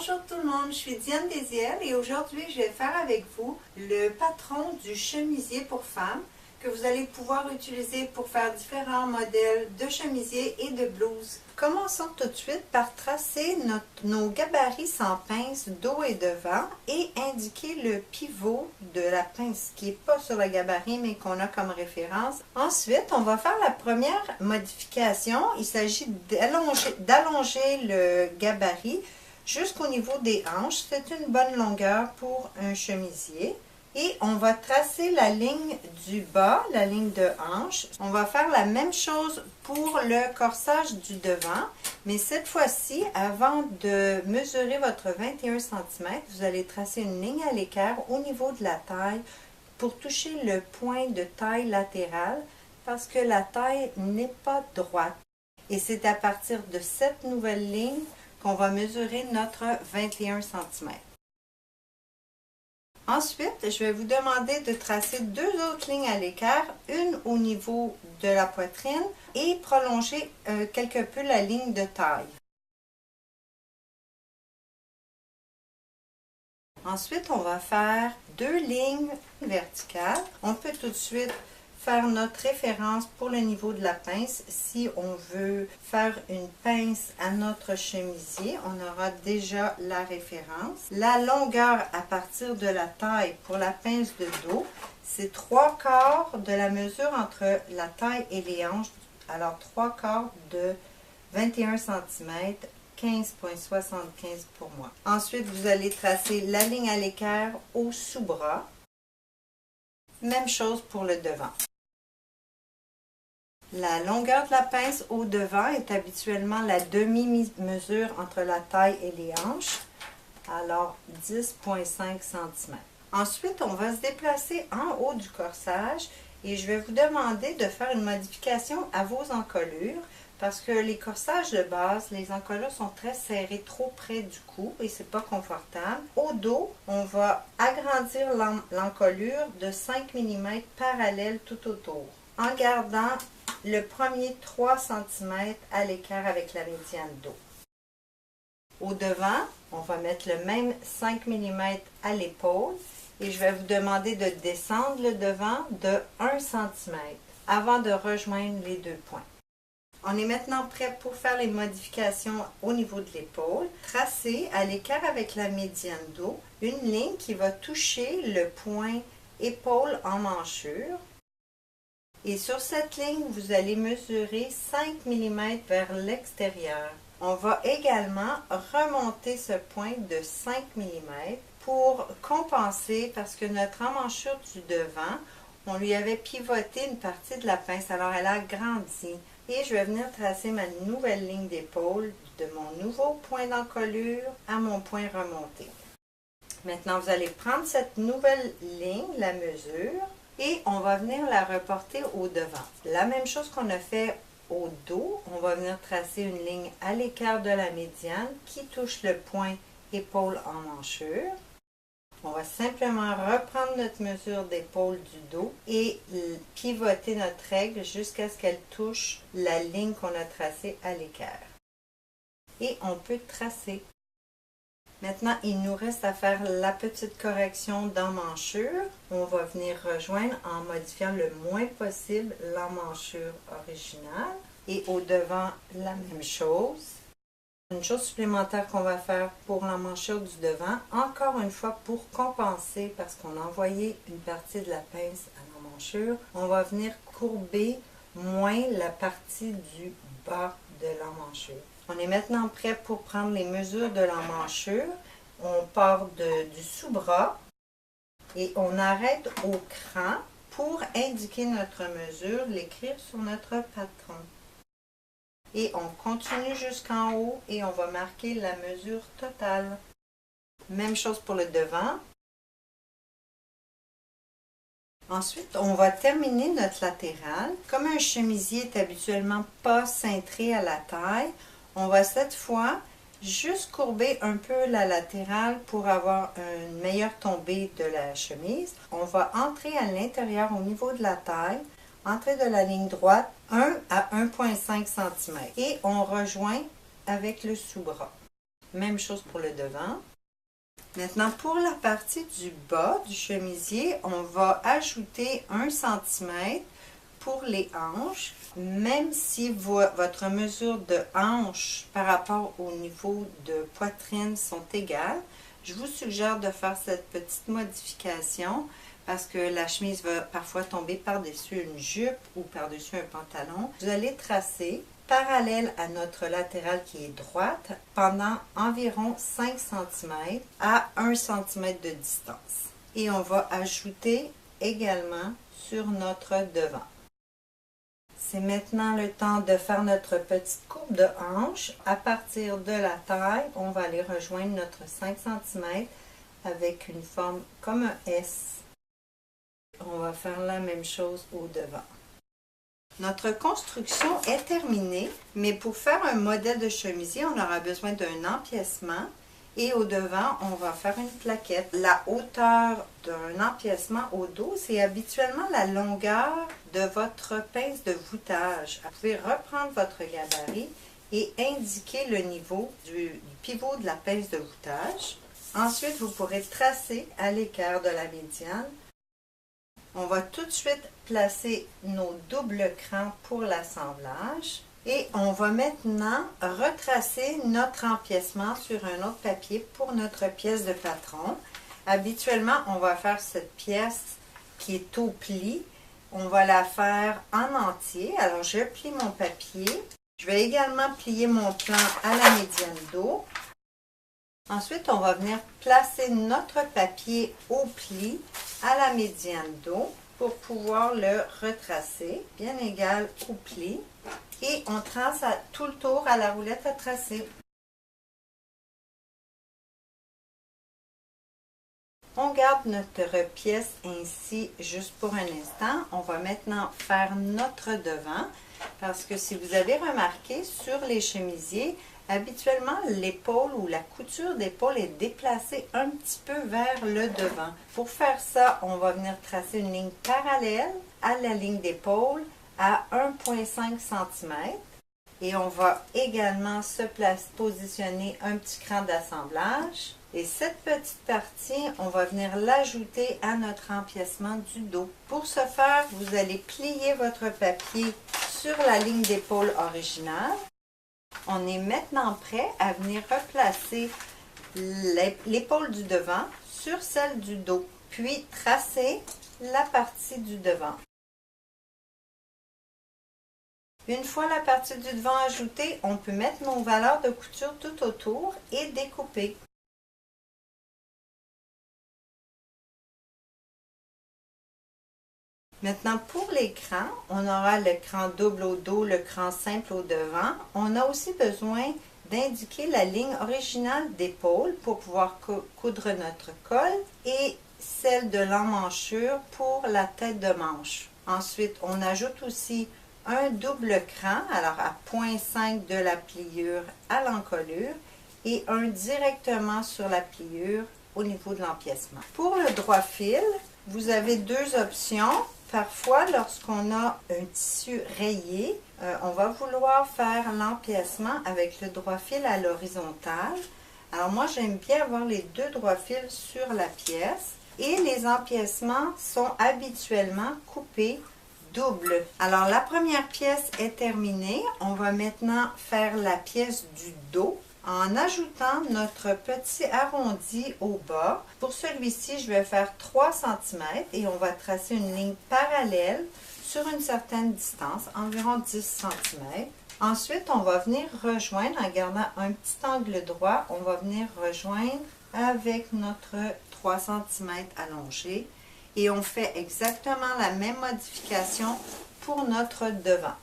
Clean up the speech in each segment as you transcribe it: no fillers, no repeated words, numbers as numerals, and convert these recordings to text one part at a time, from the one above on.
Bonjour tout le monde, je suis Diane Désiel et aujourd'hui je vais faire avec vous le patron du chemisier pour femmes que vous allez pouvoir utiliser pour faire différents modèles de chemisiers et de blouses. Commençons tout de suite par tracer nos gabarits sans pince dos et devant et indiquer le pivot de la pince qui n'est pas sur le gabarit mais qu'on a comme référence. Ensuite, on va faire la première modification. Il s'agit d'allonger le gabarit jusqu'au niveau des hanches. C'est une bonne longueur pour un chemisier. Et on va tracer la ligne du bas, la ligne de hanche. On va faire la même chose pour le corsage du devant. Mais cette fois-ci, avant de mesurer votre 21 cm, vous allez tracer une ligne à l'équerre au niveau de la taille pour toucher le point de taille latérale parce que la taille n'est pas droite. Et c'est à partir de cette nouvelle ligne qu'on va mesurer notre 21 cm. Ensuite, je vais vous demander de tracer deux autres lignes à l'équerre, une au niveau de la poitrine et prolonger quelque peu la ligne de taille. Ensuite, on va faire deux lignes verticales. On peut tout de suite faire notre référence pour le niveau de la pince. Si on veut faire une pince à notre chemisier, on aura déjà la référence. La longueur à partir de la taille pour la pince de dos, c'est 3/4 de la mesure entre la taille et les hanches. Alors 3/4 de 21 cm, 15,75 pour moi. Ensuite, vous allez tracer la ligne à l'équerre au sous-bras. Même chose pour le devant. La longueur de la pince au devant est habituellement la demi-mesure entre la taille et les hanches, alors 10,5 cm. Ensuite, on va se déplacer en haut du corsage et je vais vous demander de faire une modification à vos encolures parce que les corsages de base, les encolures sont très serrées, trop près du cou et c'est pas confortable. Au dos, on va agrandir l'encolure de 5 mm parallèle tout autour en gardant le premier 3 cm à l'équerre avec la médiane dos. Au devant, on va mettre le même 5 mm à l'épaule et je vais vous demander de descendre le devant de 1 cm avant de rejoindre les deux points. On est maintenant prêt pour faire les modifications au niveau de l'épaule. Tracez à l'équerre avec la médiane dos une ligne qui va toucher le point épaule en manchure. Et sur cette ligne, vous allez mesurer 5 mm vers l'extérieur. On va également remonter ce point de 5 mm pour compenser parce que notre emmanchure du devant, on lui avait pivoté une partie de la pince, alors elle a grandi. Et je vais venir tracer ma nouvelle ligne d'épaule de mon nouveau point d'encolure à mon point remonté. Maintenant, vous allez prendre cette nouvelle ligne, la mesure, et on va venir la reporter au devant. La même chose qu'on a fait au dos, on va venir tracer une ligne à l'équerre de la médiane qui touche le point épaule en manchure. On va simplement reprendre notre mesure d'épaule du dos et pivoter notre règle jusqu'à ce qu'elle touche la ligne qu'on a tracée à l'équerre. Et on peut tracer. Maintenant, il nous reste à faire la petite correction d'emmanchure. On va venir rejoindre en modifiant le moins possible l'emmanchure originale. Et au devant, la même chose. Une chose supplémentaire qu'on va faire pour l'emmanchure du devant, encore une fois pour compenser, parce qu'on a envoyé une partie de la pince à l'emmanchure, on va venir courber moins la partie du bas de l'emmanchure. On est maintenant prêt pour prendre les mesures de l'emmanchure. On part du sous-bras et on arrête au cran pour indiquer notre mesure, l'écrire sur notre patron. Et on continue jusqu'en haut et on va marquer la mesure totale. Même chose pour le devant. Ensuite, on va terminer notre latéral. Comme un chemisier est habituellement pas cintré à la taille, on va cette fois juste courber un peu la latérale pour avoir une meilleure tombée de la chemise. On va entrer à l'intérieur au niveau de la taille, entrer de la ligne droite 1 à 1,5 cm et on rejoint avec le sous-bras. Même chose pour le devant. Maintenant, pour la partie du bas du chemisier, on va ajouter 1 cm pour les hanches, même si votre mesure de hanche par rapport au niveau de poitrine sont égales. Je vous suggère de faire cette petite modification parce que la chemise va parfois tomber par-dessus une jupe ou par-dessus un pantalon. Vous allez tracer parallèle à notre latérale qui est droite pendant environ 5 cm à 1 cm de distance. Et on va ajouter également sur notre devant. C'est maintenant le temps de faire notre petite courbe de hanche. À partir de la taille, on va aller rejoindre notre 5 cm avec une forme comme un S. On va faire la même chose au devant. Notre construction est terminée, mais pour faire un modèle de chemisier, on aura besoin d'un empiècement et au devant, on va faire une plaquette. La hauteur d'un empiècement au dos, c'est habituellement la longueur de votre pince de voûtage. Vous pouvez reprendre votre gabarit et indiquer le niveau du pivot de la pince de voûtage. Ensuite, vous pourrez tracer à l'équerre de la médiane. On va tout de suite placer nos doubles crans pour l'assemblage et on va maintenant retracer notre empiècement sur un autre papier pour notre pièce de patron. Habituellement, on va faire cette pièce qui est au pli. On va la faire en entier. Alors, je plie mon papier. Je vais également plier mon plan à la médiane dos. Ensuite, on va venir placer notre papier au pli à la médiane dos pour pouvoir le retracer, bien égal au pli. Et on trace tout le tour à la roulette à tracer. On garde notre pièce ainsi juste pour un instant. On va maintenant faire notre devant parce que si vous avez remarqué sur les chemisiers, habituellement, l'épaule ou la couture d'épaule est déplacée un petit peu vers le devant. Pour faire ça, on va venir tracer une ligne parallèle à la ligne d'épaule à 1,5 cm. Et on va également se positionner un petit cran d'assemblage. Et cette petite partie, on va venir l'ajouter à notre empiècement du dos. Pour ce faire, vous allez plier votre papier sur la ligne d'épaule originale. On est maintenant prêt à venir replacer l'épaule du devant sur celle du dos, puis tracer la partie du devant. Une fois la partie du devant ajoutée, on peut mettre nos valeurs de couture tout autour et découper. Maintenant, pour les crans, on aura le cran double au dos, le cran simple au devant. On a aussi besoin d'indiquer la ligne originale d'épaule pour pouvoir coudre notre col et celle de l'emmanchure pour la tête de manche. Ensuite, on ajoute aussi un double cran, alors à 0,5 de la pliure à l'encolure et un directement sur la pliure au niveau de l'empiècement. Pour le droit fil, vous avez deux options. Parfois, lorsqu'on a un tissu rayé, on va vouloir faire l'empiècement avec le droit fil à l'horizontale. Alors moi, j'aime bien avoir les deux droits fils sur la pièce et les empiècements sont habituellement coupés double. Alors la première pièce est terminée. On va maintenant faire la pièce du dos en ajoutant notre petit arrondi au bas. Pour celui-ci, je vais faire 3 cm et on va tracer une ligne parallèle sur une certaine distance, environ 10 cm. Ensuite, on va venir rejoindre, en gardant un petit angle droit, on va venir rejoindre avec notre 3 cm allongé. Et on fait exactement la même modification pour notre devant.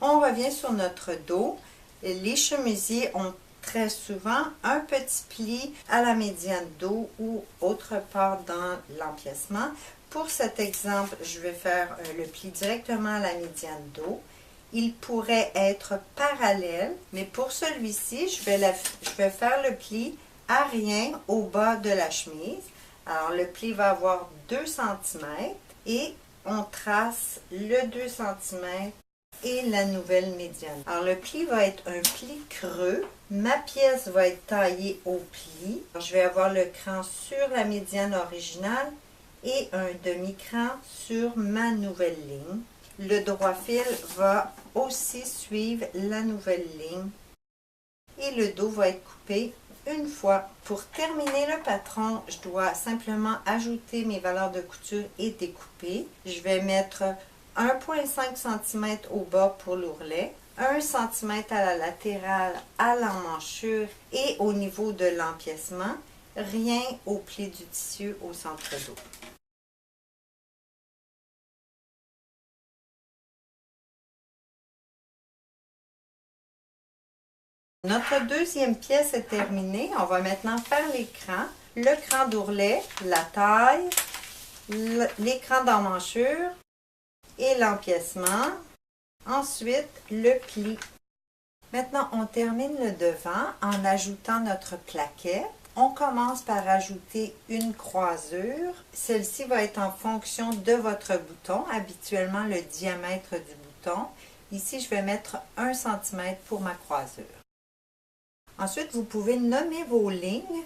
On revient sur notre dos. Les chemisiers ont très souvent un petit pli à la médiane dos ou autre part dans l'empiècement. Pour cet exemple, je vais faire le pli directement à la médiane dos. Il pourrait être parallèle, mais pour celui-ci, je vais faire le pli à rien au bas de la chemise. Alors, le pli va avoir 2 cm et on trace le 2 cm et la nouvelle médiane. Alors le pli va être un pli creux. Ma pièce va être taillée au pli. Alors, je vais avoir le cran sur la médiane originale et un demi-cran sur ma nouvelle ligne. Le droit fil va aussi suivre la nouvelle ligne et le dos va être coupé une fois. Pour terminer le patron, je dois simplement ajouter mes valeurs de couture et découper. Je vais mettre 1,5 cm au bas pour l'ourlet, 1 cm à la latérale à l'emmanchure et au niveau de l'empiècement, rien au pli du tissu au centre dos. Notre deuxième pièce est terminée. On va maintenant faire l'écran. Le cran d'ourlet, la taille, l'écran d'emmanchure et l'empiècement. Ensuite, le pli. Maintenant, on termine le devant en ajoutant notre plaquette. On commence par ajouter une croisure. Celle-ci va être en fonction de votre bouton, habituellement le diamètre du bouton. Ici, je vais mettre 1 cm pour ma croisure. Ensuite, vous pouvez nommer vos lignes.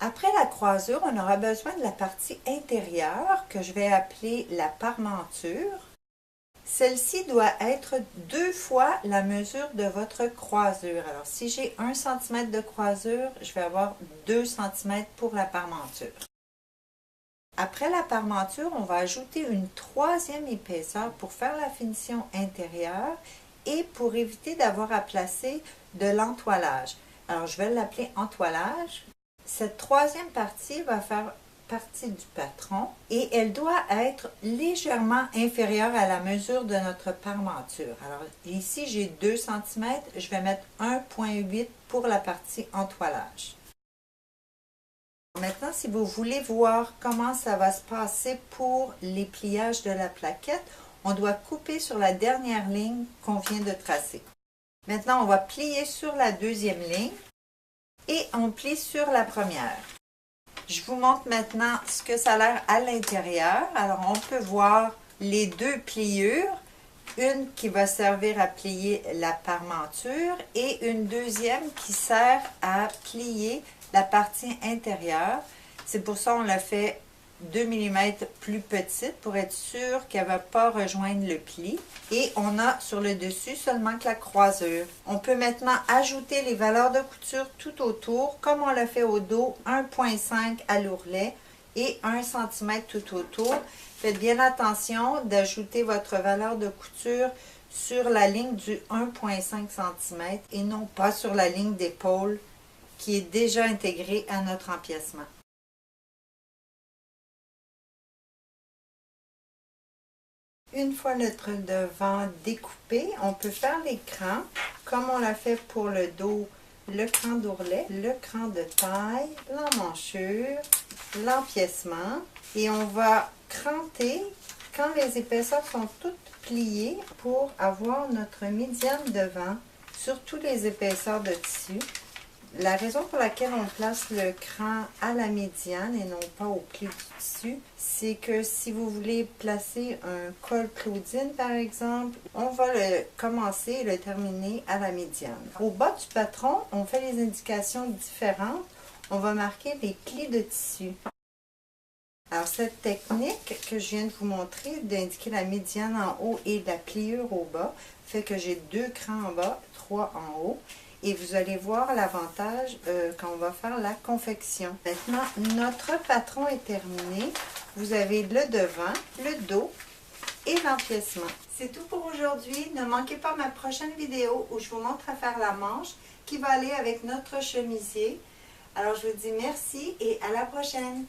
Après la croisure, on aura besoin de la partie intérieure que je vais appeler la parmenture. Celle-ci doit être 2 fois la mesure de votre croisure. Alors, si j'ai 1 cm de croisure, je vais avoir 2 cm pour la parmenture. Après la parmenture, on va ajouter une troisième épaisseur pour faire la finition intérieure et pour éviter d'avoir à placer de l'entoilage. Alors, je vais l'appeler entoilage. Cette troisième partie va faire partie du patron et elle doit être légèrement inférieure à la mesure de notre parmenture. Alors, ici, j'ai 2 cm, je vais mettre 1,8 pour la partie entoilage. Maintenant, si vous voulez voir comment ça va se passer pour les pliages de la plaquette, on doit couper sur la dernière ligne qu'on vient de tracer. Maintenant, on va plier sur la deuxième ligne et on plie sur la première. Je vous montre maintenant ce que ça a l'air à l'intérieur. Alors, on peut voir les deux pliures, une qui va servir à plier la parmenture et une deuxième qui sert à plier la partie intérieure. C'est pour ça qu'on l'a fait 2 mm plus petite pour être sûr qu'elle ne va pas rejoindre le pli. Et on a sur le dessus seulement que la croisure. On peut maintenant ajouter les valeurs de couture tout autour, comme on l'a fait au dos, 1,5 à l'ourlet et 1 cm tout autour. Faites bien attention d'ajouter votre valeur de couture sur la ligne du 1,5 cm et non pas sur la ligne d'épaule qui est déjà intégrée à notre empiècement. Une fois notre devant découpé, on peut faire l'écran comme on l'a fait pour le dos, le cran d'ourlet, le cran de taille, l'emmanchure, l'empiècement et on va cranter quand les épaisseurs sont toutes pliées pour avoir notre médiane devant sur toutes les épaisseurs de tissu. La raison pour laquelle on place le cran à la médiane et non pas au pli du tissu, c'est que si vous voulez placer un col Claudine par exemple, on va le commencer et le terminer à la médiane. Au bas du patron, on fait les indications différentes. On va marquer les plis de tissu. Alors cette technique que je viens de vous montrer, d'indiquer la médiane en haut et la pliure au bas, fait que j'ai 2 crans en bas, 3 en haut. Et vous allez voir l'avantage quand on va faire la confection. Maintenant, notre patron est terminé. Vous avez le devant, le dos et l'empiècement. C'est tout pour aujourd'hui. Ne manquez pas ma prochaine vidéo où je vous montre à faire la manche qui va aller avec notre chemisier. Alors, je vous dis merci et à la prochaine.